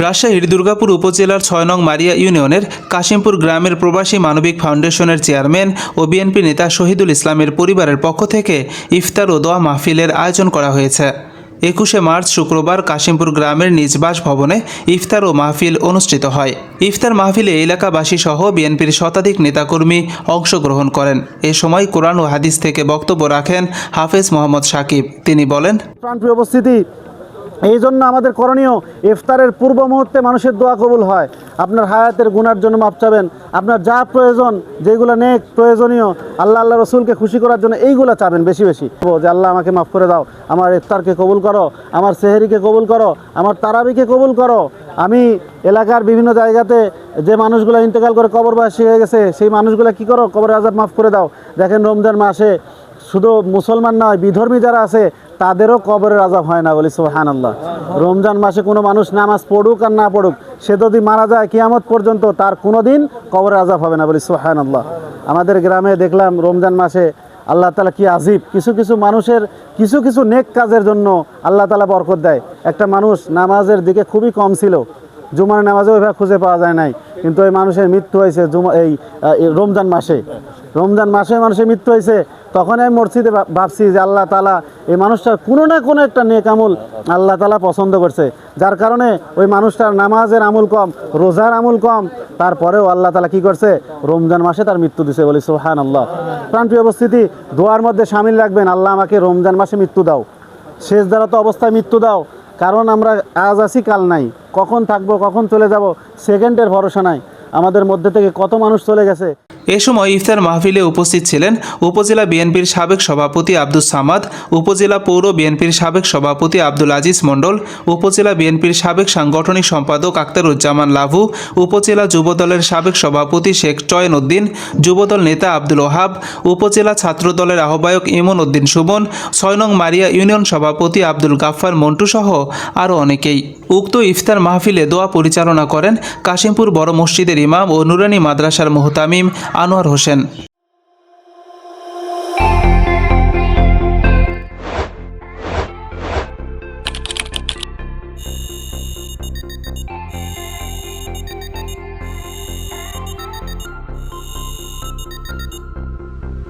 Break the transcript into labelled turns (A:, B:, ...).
A: রাজশাহীর দুর্গাপুর উপজেলার ৬ নং মারিয়া ইউনিয়নের কাশিমপুর গ্রামের প্রবাসী মানবিক ফাউন্ডেশনের চেয়ারম্যান ও বিএনপি নেতা শহীদুল ইসলামের পরিবারের পক্ষ থেকে ইফতার ও দোয়া মাহফিলের আয়োজন করা হয়েছে। ২১শে মার্চ শুক্রবার কাশিমপুর গ্রামের নিজ বাসভবনে ইফতার ও মাহফিল অনুষ্ঠিত হয়। ইফতার মাহফিলে এলাকাবাসী সহ বিএনপির শতাধিক নেতাকর্মী অংশগ্রহণ করেন। এ সময় কোরআন ও হাদিস থেকে বক্তব্য রাখেন হাফেজ মোহাম্মদ সাকিব। তিনি বলেন,
B: প্রাণপ্রিয় উপস্থিতি, এই জন্য আমাদের করণীয় ইফতারের পূর্ব মুহূর্তে মানুষের দোয়া কবুল হয়। আপনার হায়াতের গুনার জন্য মাপ চাবেন, আপনার যা প্রয়োজন, যেগুলো নেক প্রয়োজনীয় আল্লাহ রসুলকে খুশি করার জন্য এইগুলো চাবেন বেশি বেশি, যে আল্লাহ আমাকে মাফ করে দাও, আমার ইফতারকে কবুল করো, আমার সেহরিকে কবুল করো, আমার তারাবিকে কবুল করো। আমি এলাকার বিভিন্ন জায়গাতে যে মানুষগুলো ইন্তেকাল করে কবরবাসী হয়ে গেছে, সেই মানুষগুলো কি করো, কবরের আযাব মাফ করে দাও। দেখেন রমজান মাসে শুধু মুসলমান নয়, বিধর্মী যারা আছে তাদেরও কবরের আযাব হয় না, বলি সুবহানাল্লাহ। রমজান মাসে কোনো মানুষ নামাজ পড়ুক আর না পড়ুক, সে যদি মারা যায় কিয়ামত পর্যন্ত তার কোনো দিন কবরের আযাব হবে না, বলি সুবহানাল্লাহ। আমাদের গ্রামে দেখলাম রমজান মাসে আল্লাহ তাআলা কি আজীব, কিছু কিছু মানুষের কিছু কিছু নেক কাজের জন্য আল্লাহ তাআলা বরকত দেয়। একটা মানুষ নামাজের দিকে খুবই কম ছিল, জুমার নামাজে ওইভাবে খুঁজে পাওয়া যায় নাই, কিন্তু এই মানুষের মৃত্যু হয়েছে রমজান মাসে মানুষের মৃত্যু হয়েছে। তখন আমি মসজিদে ভাবছি যে আল্লাহ তাআলা এই মানুষটার কোনো না কোনো একটা নেক আমল আল্লাহ তাআলা পছন্দ করছে, যার কারণে ওই মানুষটার নামাজের আমল কম, রোজার আমল কম, তারপরেও আল্লাহ তাআলা কি করছে, রমজান মাসে তার মৃত্যু দিছে, বলি সুবহানাল্লাহ। প্রাণপ্রিয় উপস্থিতি, দোয়ার মধ্যে শামিল রাখবেন, আল্লাহ আমাকে রমজান মাসে মৃত্যু দাও, শেষদারাত অবস্থায় মৃত্যু দাও। কারণ আমরা আজ আছি কাল নাই, কখন থাকবো কখন চলে যাব সেকেন্ডের ভরসা নাই। আমাদের মধ্যে থেকে কত মানুষ চলে গেছে।
A: এ সময় ইফতার মাহফিলে উপস্থিত ছিলেন উপজেলা বিএনপির সাবেক সভাপতি আব্দুস সামাদ, উপজেলা পৌর বিএনপির সাবেক সভাপতি আব্দুল আজিজ মণ্ডল, উপজেলা বিএনপির সাবেক সাংগঠনিক সম্পাদক আখতারুজ্জামান লাভু, উপজেলা যুবদলের সাবেক সভাপতি শেখ চয়ন উদ্দিন, যুবদল নেতা আব্দুল ওহাব, উপজেলা ছাত্রদলের আহ্বায়ক ইমন উদ্দিন সুমন, ৬ নং মারিয়া ইউনিয়ন সভাপতি আব্দুল গাফফার মন্টু সহ আরও অনেকেই। উক্ত ইফতার মাহফিলে দোয়া পরিচালনা করেন কাশিমপুর বড় মসজিদের ইমাম ও নুরানি মাদ্রাসার মুহতামিম আনোয়ার হোসেন।